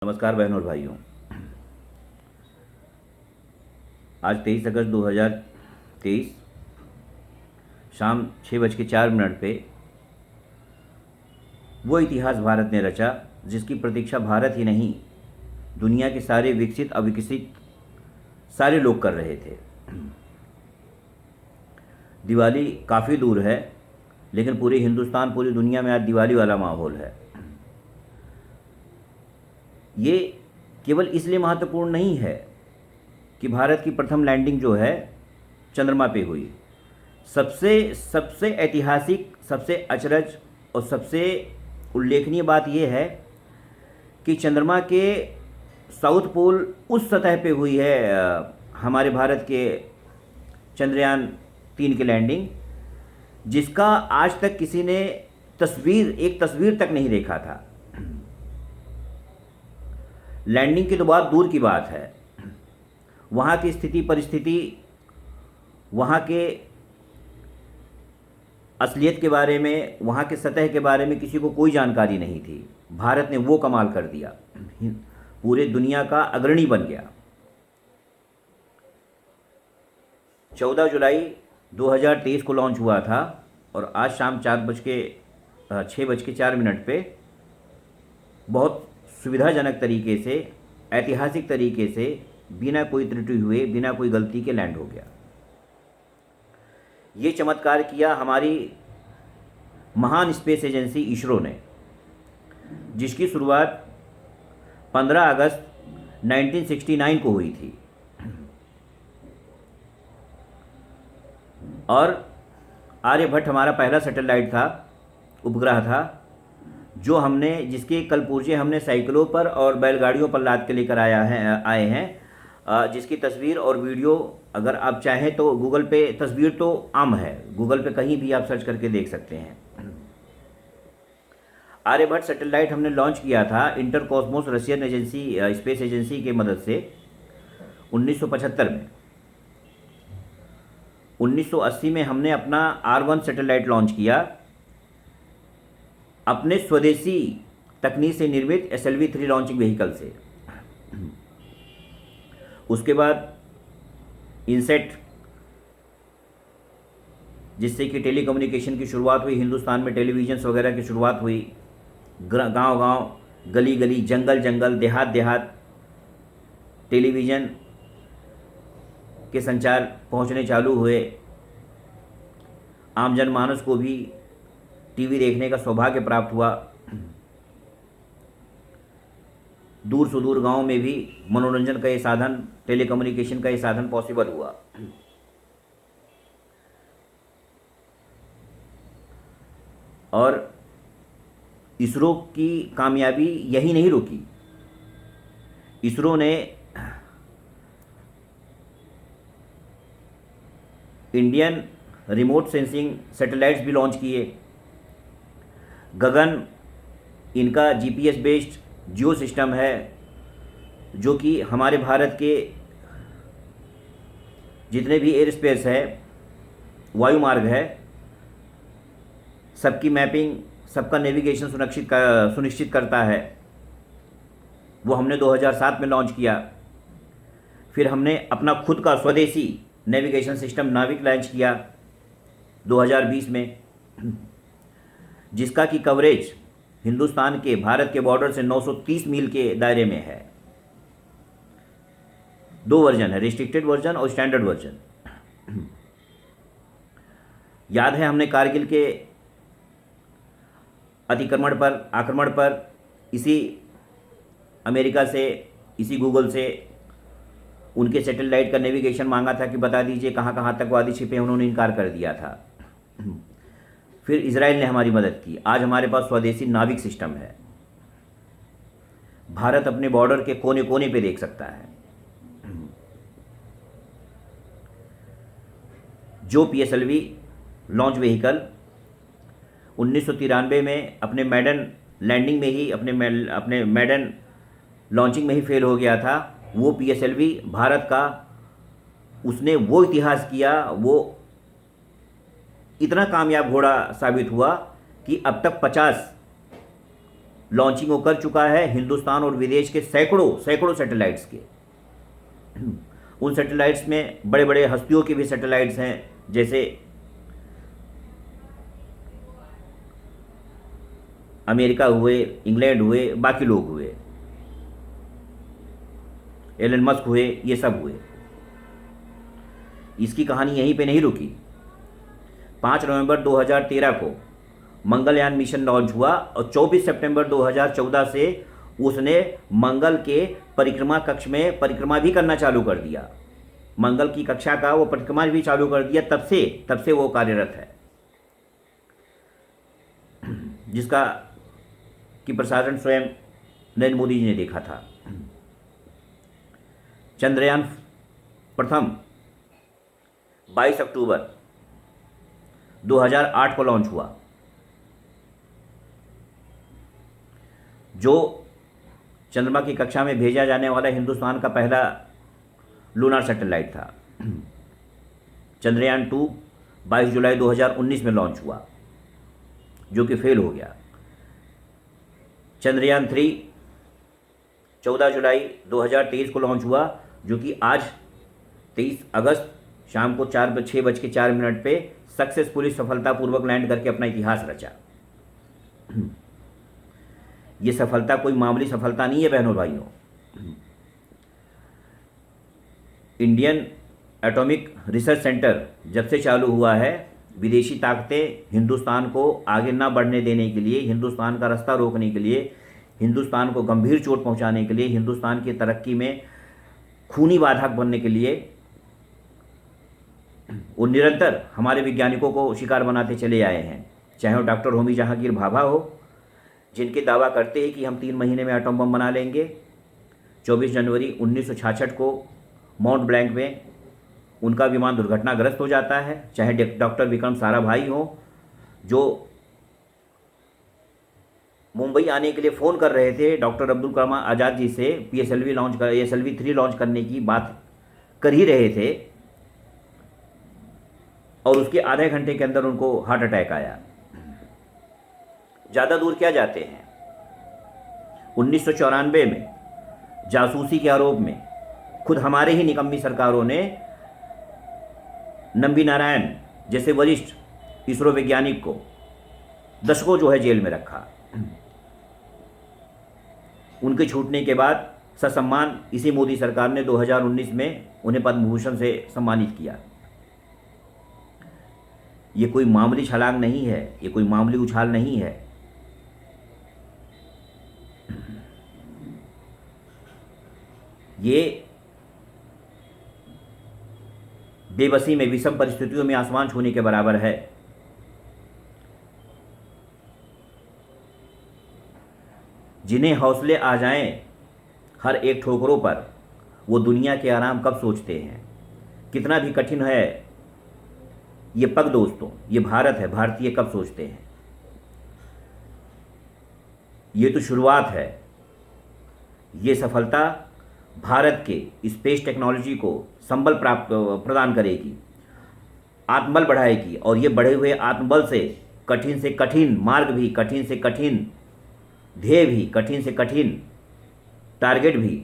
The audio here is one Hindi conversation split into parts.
नमस्कार बहनों और भाइयों। आज 23 अगस्त 2023 शाम 6:04 पे वो इतिहास भारत ने रचा जिसकी प्रतीक्षा भारत ही नहीं, दुनिया के सारे विकसित अविकसित सारे लोग कर रहे थे। दिवाली काफ़ी दूर है, लेकिन पूरे हिंदुस्तान, पूरी दुनिया में आज दिवाली वाला माहौल है। ये केवल इसलिए महत्वपूर्ण नहीं है कि भारत की प्रथम लैंडिंग जो है चंद्रमा पे हुई। सबसे सबसे ऐतिहासिक, सबसे अचरज और सबसे उल्लेखनीय बात यह है कि चंद्रमा के साउथ पोल उस सतह पे हुई है हमारे भारत के चंद्रयान 3 की लैंडिंग, जिसका आज तक किसी ने एक तस्वीर तक नहीं देखा था। लैंडिंग की तो बात दूर की बात है, वहाँ की स्थिति परिस्थिति, वहाँ के असलियत के बारे में, वहाँ के सतह के बारे में किसी को कोई जानकारी नहीं थी। भारत ने वो कमाल कर दिया, पूरे दुनिया का अग्रणी बन गया। 14 जुलाई 2023 को लॉन्च हुआ था और आज शाम 6:04 पे बहुत सुविधाजनक तरीके से, ऐतिहासिक तरीके से, बिना कोई त्रुटि हुए, बिना कोई गलती के लैंड हो गया। ये चमत्कार किया हमारी महान स्पेस एजेंसी इसरो ने, जिसकी शुरुआत 15 अगस्त 1969 को हुई थी। और आर्यभट्ट हमारा पहला सैटेलाइट था, उपग्रह था, जिसके कल पुर्जे हमने साइकिलों पर और बैलगाड़ियों पर लाद के लेकर आए हैं, जिसकी तस्वीर और वीडियो अगर आप चाहें तो गूगल पे, तस्वीर तो आम है, गूगल पे कहीं भी आप सर्च करके देख सकते हैं। आर्यभट्ट सैटेलाइट हमने लॉन्च किया था inter Cosmos Russian agency, space agency के मदद से 1975 में। 1980 में हमने अपना R1 सैटेलाइट लॉन्च किया, अपने स्वदेशी तकनीक से निर्मित SLV-3 लॉन्चिंग व्हीकल से। उसके बाद इनसेट, जिससे कि टेलीकम्युनिकेशन की शुरुआत हुई, हिंदुस्तान में टेलीविजन्स वगैरह की शुरुआत हुई। गांव-गांव, गली-गली, जंगल-जंगल, देहात टेलीविज़न के संचार पहुंचने चालू हुए। आम जनमानस को भी टीवी देखने का सौभाग्य प्राप्त हुआ। दूर सुदूर गांव में भी मनोरंजन का ये साधन, टेलीकम्युनिकेशन का ये साधन पॉसिबल हुआ। और इसरो की कामयाबी यही नहीं रुकी। इसरो ने इंडियन रिमोट सेंसिंग सैटेलाइट्स भी लॉन्च किए। गगन, इनका GPS बेस्ड जियो सिस्टम है, जो कि हमारे भारत के जितने भी एयर स्पेस है, वायुमार्ग है, सबकी मैपिंग, सबका नेविगेशन सुनिश्चित करता है। वो हमने 2007 में लॉन्च किया। फिर हमने अपना खुद का स्वदेशी नेविगेशन सिस्टम नाविक लॉन्च किया 2020 में, जिसका की कवरेज हिंदुस्तान के, भारत के बॉर्डर से 930 मील के दायरे में है। 2 वर्जन है, रिस्ट्रिक्टेड वर्जन और स्टैंडर्ड वर्जन। याद है हमने कारगिल के आक्रमण पर इसी अमेरिका से, इसी गूगल से उनके सैटेलाइट का नेविगेशन मांगा था कि बता दीजिए कहाँ कहाँ आतंकवादी छिपे हैं, उन्होंने इनकार कर दिया था। फिर इजराइल ने हमारी मदद की। आज हमारे पास स्वदेशी नाविक सिस्टम है। भारत अपने बॉर्डर के कोने कोने पे देख सकता है। जो PSLV लॉन्च व्हीकल 1993 में अपने मैडन लैंडिंग में ही, अपने मैडन लॉन्चिंग में ही फेल हो गया था, वो PSLV भारत का, उसने वो इतिहास किया, वो इतना कामयाब घोड़ा साबित हुआ कि अब तक 50 लॉन्चिंग वो कर चुका है हिंदुस्तान और विदेश के सैकड़ों सैकड़ों सैटेलाइट्स के। उन सैटेलाइट्स में बड़े बड़े हस्तियों के भी सैटेलाइट्स हैं, जैसे अमेरिका हुए, इंग्लैंड हुए, बाकी लोग हुए, एलन मस्क हुए, ये सब हुए। इसकी कहानी यहीं पे नहीं रुकी। 5 नवंबर 2013 को मंगलयान मिशन लॉन्च हुआ और 24 सितंबर 2014 से उसने मंगल के परिक्रमा कक्ष में परिक्रमा भी करना चालू कर दिया। मंगल की कक्षा का वो परिक्रमा भी चालू कर दिया। तब से वो कार्यरत है, जिसका कि प्रसारण स्वयं नरेंद्र मोदी जी ने देखा था। चंद्रयान प्रथम 22 अक्टूबर 2008 को लॉन्च हुआ, जो चंद्रमा की कक्षा में भेजा जाने वाला हिंदुस्तान का पहला लूनार सैटेलाइट था। चंद्रयान 2 22 जुलाई 2019 में लॉन्च हुआ, जो कि फेल हो गया। चंद्रयान 3 14 जुलाई 2023 को लॉन्च हुआ, जो कि आज 23 अगस्त शाम को 6:04 पे सक्सेसफुली सफलतापूर्वक लैंड करके अपना इतिहास रचा। ये सफलता कोई मामूली सफलता नहीं है बहनों भाइयों। इंडियन एटॉमिक रिसर्च सेंटर जब से चालू हुआ है, विदेशी ताकतें हिंदुस्तान को आगे ना बढ़ने देने के लिए, हिंदुस्तान का रास्ता रोकने के लिए, हिंदुस्तान को गंभीर चोट पहुंचाने के लिए, हिंदुस्तान की तरक्की में खूनी बाधक बनने के लिए वो निरंतर हमारे वैज्ञानिकों को शिकार बनाते चले आए हैं। चाहे वो डॉक्टर होमी जहांगीर भाभा हो, जिनके दावा करते हैं कि हम 3 महीने में एटम बम बना लेंगे। 24 जनवरी 1966 को माउंट ब्लैंक में उनका विमान दुर्घटनाग्रस्त हो जाता है। चाहे डॉक्टर विक्रम साराभाई हो, जो मुंबई आने के लिए फ़ोन कर रहे थे डॉक्टर अब्दुल कलाम आज़ाद जी से, PSLV 3 लॉन्च करने की बात कर ही रहे थे, और उसके आधे घंटे के अंदर उनको हार्ट अटैक आया। ज़्यादा दूर क्या जाते हैं, 1994 में जासूसी के आरोप में खुद हमारे ही निकम्मी सरकारों ने नंबी नारायण जैसे वरिष्ठ इसरो वैज्ञानिक को दशकों जो है जेल में रखा। उनके छूटने के बाद ससम्मान इसी मोदी सरकार ने 2019 में उन्हें पद्म भूषण से सम्मानित किया। ये कोई मामूली छलांग नहीं है, ये कोई मामूली उछाल नहीं है। ये बेबसी में, विषम परिस्थितियों में आसमान छूने के बराबर है। जिन्हें हौसले आ जाएं हर एक ठोकरों पर, वो दुनिया के आराम कब सोचते हैं। कितना भी कठिन है ये पग दोस्तों, ये भारत है, भारतीय कब सोचते हैं। ये तो शुरुआत है। ये सफलता भारत के स्पेस टेक्नोलॉजी को संबल प्रदान करेगी, आत्मबल बढ़ाएगी, और ये बढ़े हुए आत्मबल से कठिन मार्ग भी, कठिन से कठिन ध्येय भी, कठिन से कठिन टारगेट भी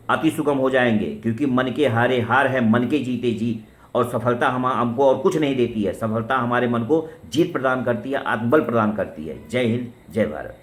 अति सुगम हो जाएंगे, क्योंकि मन के हारे हार है, मन के जीते जीत। और सफलता हमको और कुछ नहीं देती है, सफलता हमारे मन को जीत प्रदान करती है, आत्मबल प्रदान करती है। जय हिंद, जय भारत।